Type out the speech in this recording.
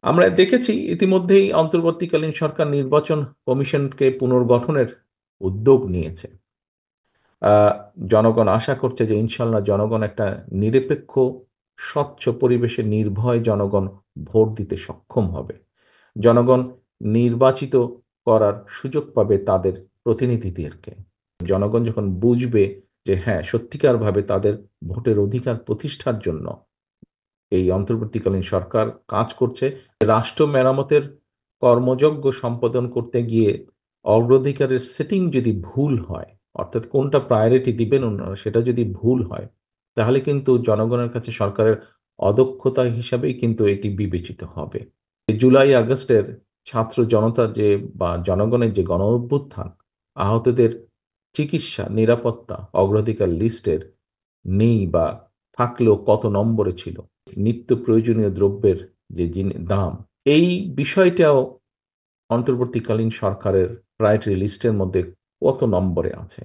আমরা দেখেছি ইতিমধ্যেই অন্তর্বর্তীকালীন সরকার নির্বাচন কমিশনকে পুনর্গঠনের উদ্যোগ নিয়েছে। আ জনগণ আশা করছে যে ইনশাআল্লাহ জনগণ একটা নিরপেক্ষ, স্বচ্ছ পরিবেশে নির্ভয়ে জনগণ ভোট দিতে সক্ষম হবে। জনগণ নির্বাচিত করার সুযোগ পাবে তাদের প্রতিনিধিদেরকে। জনগণ যখন বুঝবে যে হ্যাঁ, সত্যিকারভাবে তাদের ভোটের অধিকার প্রতিষ্ঠার জন্য এই অন্তর্বর্তীকালীন সরকার কাজ করছে। রাষ্ট্র মেরামতের কর্মযজ্ঞ সম্পাদন করতে গিয়ে অগ্রাধিকারের সেটিং যদি ভুল হয়, অর্থাৎ কোনটা প্রায়োরিটি দিবেন উনারা সেটা যদি ভুল হয়, তাহলে কিন্তু জনগণের কাছে সরকারের অদক্ষতা হিসাবেই কিন্তু এটি বিবেচিত হবে। জুলাই আগস্টের ছাত্র জনতার যে বা জনগণের যে গণঅভ্যুত্থান, আহতদের চিকিৎসা, নিরাপত্তা অগ্রাধিকার লিস্টের নেই বা থাকলেও কত নম্বরে ছিল। নিত্য প্রয়োজনীয় দ্রব্যের যে দাম, এই বিষয়টাও অন্তর্বর্তীকালীন সরকারের প্রায়োরিটি লিস্টের মধ্যে কত নম্বরে আছে?